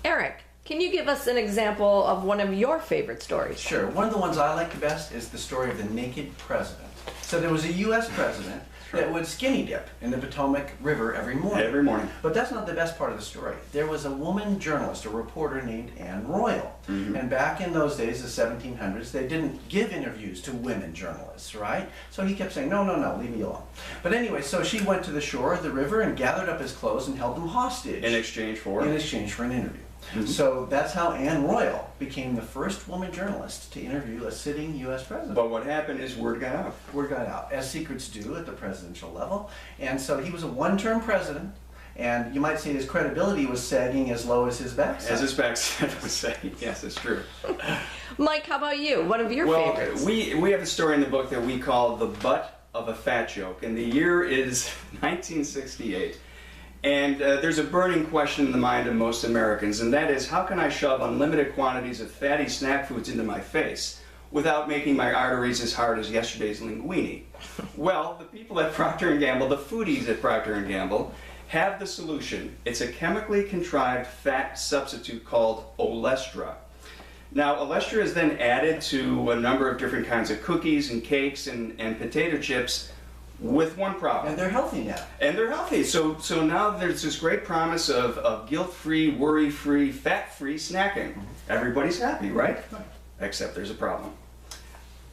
Eric, can you give us an example of one of your favorite stories? Sure. One of the ones I like the best is the story of the naked president. So there was a U.S. president that would skinny dip in the Potomac River every morning. Every morning. But that's not the best part of the story. There was a woman journalist, a reporter named Anne Royal. And back in those days, the 1700s, they didn't give interviews to women journalists, right? So he kept saying, no, no, no, leave me alone. But anyway, so she went to the shore of the river and gathered up his clothes and held them hostage. In exchange for? In exchange for an interview. So that's how Anne Royal became the first woman journalist to interview a sitting U.S. president. But what happened is word got out. Word got out, as secrets do at the presidential level. And so he was a one-term president, and you might say his credibility was sagging as low as his backside. As his backside was saying, yes, it's true. Mike, how about you? One of your favorites? We have a story in the book that we call The Butt of a Fat Joke, and the year is 1968. And there's a burning question in the mind of most Americans, and that is, how can I shove unlimited quantities of fatty snack foods into my face without making my arteries as hard as yesterday's linguine? Well, the people at Procter & Gamble, the foodies at Procter & Gamble, have the solution. It's a chemically contrived fat substitute called Olestra. Now, Olestra is then added to a number of different kinds of cookies and cakes and potato chips, with one problem. And they're healthy now. And they're healthy. So now there's this great promise of guilt-free, worry-free, fat-free snacking. Everybody's happy, right? Except there's a problem.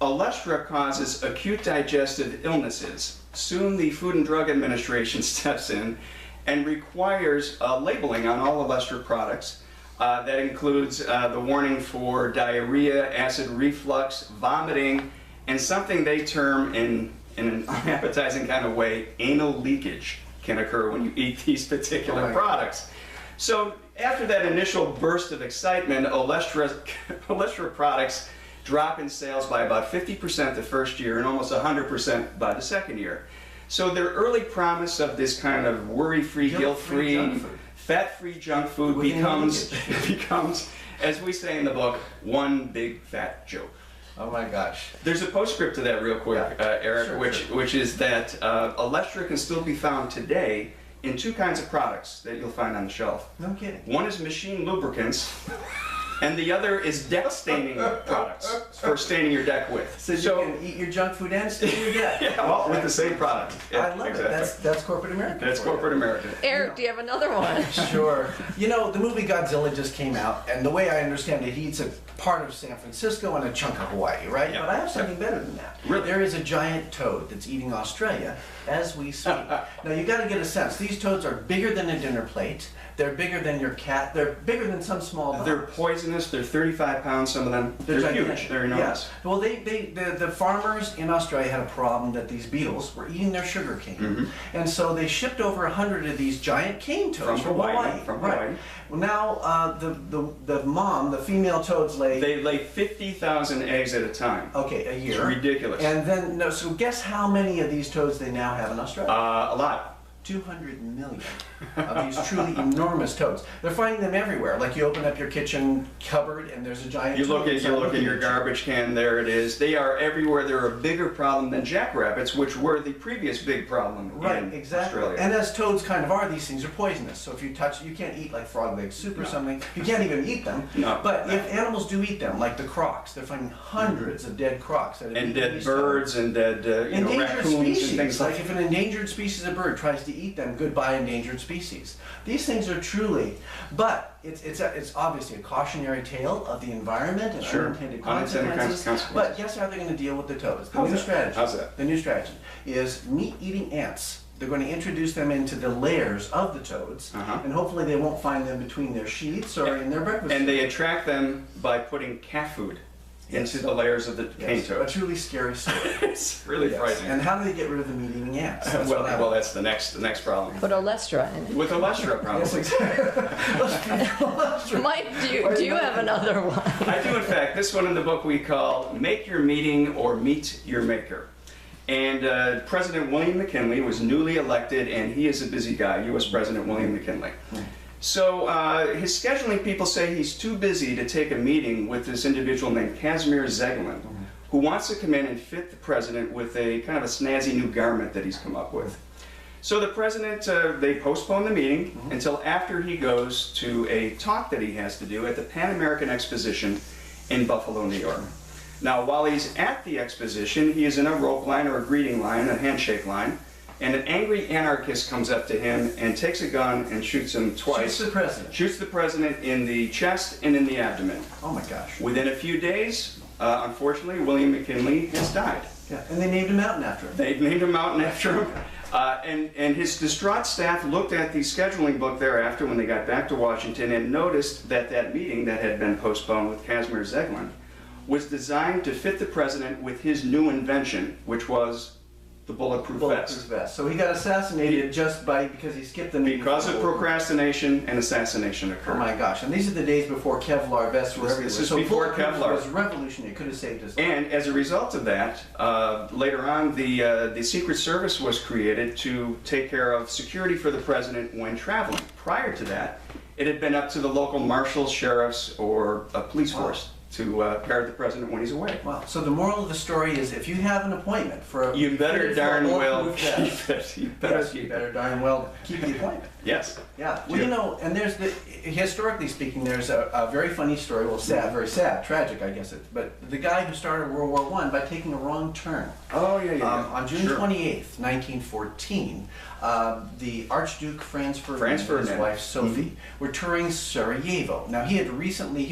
Olestra causes acute digestive illnesses. Soon the Food and Drug Administration steps in and requires labeling on all Olestra products. That includes the warning for diarrhea, acid reflux, vomiting, and something they term in an unappetizing kind of way, anal leakage can occur when you eat these particular products. So after that initial burst of excitement, Olestra products drop in sales by about 50% the first year and almost 100% by the second year. So their early promise of this kind of worry-free, guilt-free, fat-free junk food becomes, as we say in the book, one big fat joke. Oh my gosh. There's a postscript to that real quick, Eric, Sure. which is that Olestra can still be found today in two kinds of products that you'll find on the shelf. No kidding. One is machine lubricants, and the other is deck staining products for staining your deck with. So you can eat your junk food and stain your deck. Yeah, well, with the same product. Yeah, I love it. That's corporate America. That's corporate America. Eric, do you have another one? Sure. You know, the movie Godzilla just came out, and the way I understand it, he eats a part of San Francisco and a chunk of Hawaii, right? Yeah. But I have something better than that. Really? There is a giant toad that's eating Australia as we speak. Now, you got to get a sense. These toads are bigger than a dinner plate. They're bigger than your cat. They're bigger than some small dogs. They're poisonous. They're 35 pounds, some of them. They're huge. They're enormous. Yeah. Well, the farmers in Australia had a problem that these beetles were eating their sugar cane. And so they shipped over 100 of these giant cane toads from Hawaii. From Hawaii. Well, now the mom, the female toads They lay 50,000 eggs at a time. Okay, a year. It's ridiculous. And then, no, so guess how many of these toads they now have in Australia? A lot. 200 million of these truly enormous toads. They're finding them everywhere. Like you open up your kitchen cupboard and there's a giant You toad. look at your garbage can, there it is. They are everywhere. They're a bigger problem than jackrabbits, which were the previous big problem in exactly. Australia. And as toads kind of are, these things are poisonous. So if you touch, you can't eat like frog leg soup or something. You can't even eat them. No. But if animals do eat them, like the crocs, they're finding hundreds of dead crocs. And dead birds and dead endangered raccoons species. and things Like if an endangered species of bird tries to eat them, goodbye endangered species. These things are truly, but it's obviously a cautionary tale of the environment and unintended consequences. But guess how they're going to deal with the toads? The new strategy. How's that? The new strategy is meat-eating ants. They're going to introduce them into the layers of the toads, and hopefully they won't find them between their sheets or in their breakfast. And they attract them by putting cat food into the layers of the cane toad. A truly scary story. It's really frightening. And how do they get rid of the meat-eating ants? Well, that's the next problem. Put Olestra in it. With Olestra, probably. Yes, exactly. Mike, do you have another one? I do, in fact. This one in the book we call Make Your Meeting or Meet Your Maker. And President William McKinley was newly elected, and he is a busy guy, U.S. President William McKinley. So his scheduling people say he's too busy to take a meeting with this individual named Casimir Zegelin, who wants to come in and fit the president with a kind of a snazzy new garment that he's come up with. So the president, they postpone the meeting until after he goes to a talk that he has to do at the Pan American Exposition in Buffalo, New York. Now, while he's at the exposition, he is in a rope line or a greeting line, a handshake line, and an angry anarchist comes up to him and takes a gun and shoots him twice. Shoots the president. Shoots the president in the chest and in the abdomen. Oh my gosh. Within a few days, unfortunately, William McKinley has died. Yeah, and they named a mountain after him. They named a mountain after him. And his distraught staff looked at the scheduling book thereafter when they got back to Washington and noticed that that meeting that had been postponed with Casimir Zeglen was designed to fit the president with his new invention, which was the bulletproof vest. So he got assassinated just because he skipped the meeting. Because of procrastination, an assassination occurred. Oh my gosh! And these are the days before Kevlar vests were everywhere. This is so before bulletproof Kevlar. was revolutionary. It could have saved his life. And as a result of that, later on, the Secret Service was created to take care of security for the president when traveling. Prior to that, it had been up to the local marshals, sheriffs, or a police force to guard the president when he's away. Wow. So the moral of the story is, if you have an appointment for a You better darn well bulletproof vest, keep it. You better darn well keep the appointment. Yes. Yeah. Well, you know, and there's historically speaking, there's a very funny story. Well, sad, very sad, tragic, I guess. But the guy who started World War I by taking a wrong turn. Oh yeah. On June 28th, 1914, the Archduke Franz Ferdinand and his wife Sophie were touring Sarajevo. Now he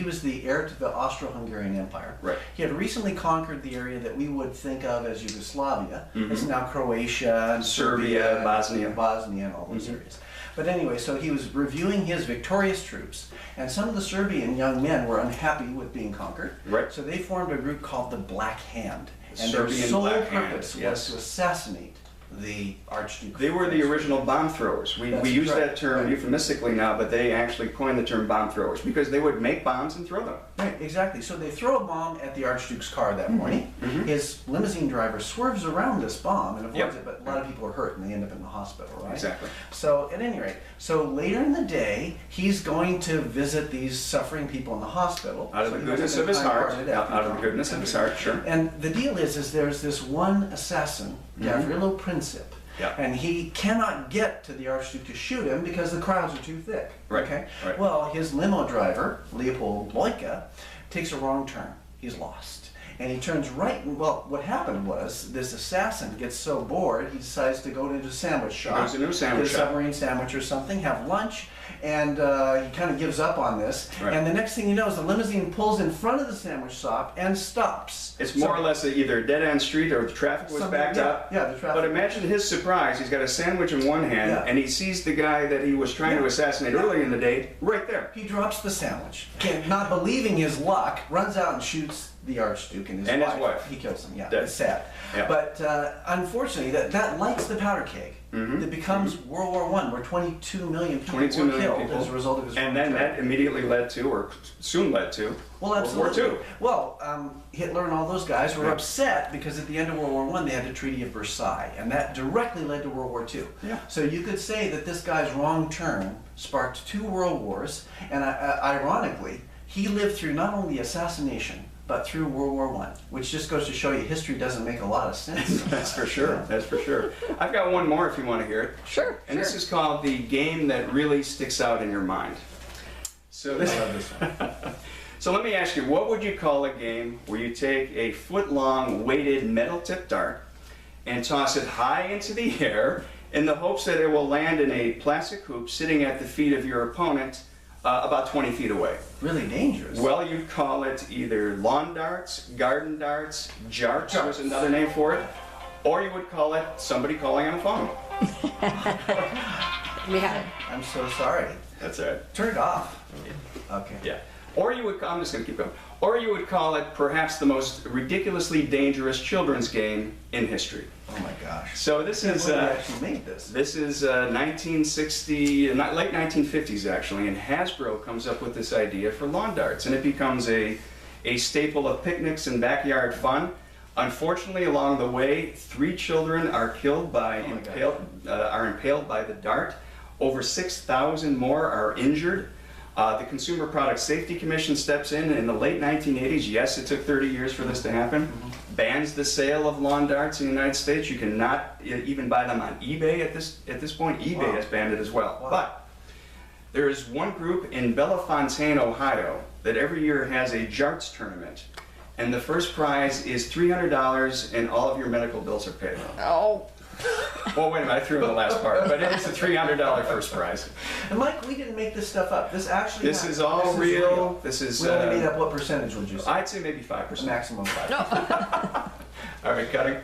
was the heir to the Austro-Hungarian Empire. Right. He had recently conquered the area that we would think of as Yugoslavia. It's now Croatia and Serbia, Bosnia. And all those areas. But anyway, so he was reviewing his victorious troops, and some of the Serbian young men were unhappy with being conquered. Right. So they formed a group called the Black Hand. And Serbian their sole Black Hand, purpose was yes. to assassinate the Archduke. They were the original bomb throwers. We use that term euphemistically now, but they actually coined the term bomb throwers because they would make bombs and throw them. Right, exactly. So they throw a bomb at the Archduke's car that morning. His limousine driver swerves around this bomb and avoids it, but a lot of people are hurt and they end up in the hospital, right? Exactly. So at any rate, so later in the day, he's going to visit these suffering people in the hospital. Out of the goodness of his heart. Out of the goodness of his heart, sure. And the deal is there's this one assassin, Gavrilo Princip, Yeah. and he cannot get to the Archduke to shoot him because the crowds are too thick. Right, Okay. right. Well, his limo driver, Leopold Loika, takes a wrong turn. He's lost. And he turns right, and well, what happened was this assassin gets so bored, he decides to go into a sandwich shop. Goes into a sandwich get a shop. submarine sandwich or something, have lunch, and he kind of gives up on this. Right. And the next thing you know is the limousine pulls in front of the sandwich shop and stops. It's more or less either a dead-end street or the traffic was backed up. Yeah, the traffic. But imagine his surprise. He's got a sandwich in one hand, Yeah. and he sees the guy that he was trying to assassinate earlier in the day right there. He drops the sandwich. Not believing his luck, runs out and shoots the Archduke and his wife. He kills him, yeah. Dead. It's sad. Yeah. But unfortunately, that lights the powder keg. It becomes World War I, where 22 million people 22 were million killed people. as a result of his And then that immediately led to, or soon led to, Well, absolutely. World War II. Well, Hitler and all those guys were upset because at the end of World War I, they had the Treaty of Versailles, and that directly led to World War II. Yeah. So you could say that this guy's wrong turn sparked 2 world wars, and ironically, he lived through not only the assassination, but through World War I, which just goes to show you history doesn't make a lot of sense. That's for sure. That's for sure. I've got one more if you want to hear it. Sure. And this is called the game that really sticks out in your mind. So this, I love this one. so let me ask you, what would you call a game where you take a foot-long weighted metal-tipped dart and toss it high into the air in the hopes that it will land in a plastic hoop sitting at the feet of your opponent about 20 feet away? Really dangerous. Well, you'd call it either lawn darts, garden darts, jarts was another name for it, or you would call it somebody calling on a phone. Yeah. I'm so sorry. That's right. Turn it off. Okay. Yeah. Or you would, I'm just going to keep going. Or you would call it perhaps the most ridiculously dangerous children's game in history. Oh my gosh. So this is When they actually made this. This is 1960, late 1950s actually, and Hasbro comes up with this idea for lawn darts, and it becomes a staple of picnics and backyard fun. Unfortunately, along the way, 3 children are killed by impaled by the dart. Over 6,000 more are injured. The Consumer Product Safety Commission steps in the late 1980s. Yes, it took 30 years for this to happen. Bans the sale of lawn darts in the United States. You cannot even buy them on eBay at this point. eBay has banned it as well. Wow. But there is one group in Bellefontaine, Ohio, that every year has a jarts tournament. And the first prize is $300 and all of your medical bills are paid. Oh. Well, wait a minute, I threw in the last part, but it is a $300 first prize. And Mike, we didn't make this stuff up. This actually This happened. is all real. This is, We only made up what percentage would you say? I'd say maybe 5%. Maximum 5. No. All right, cutting.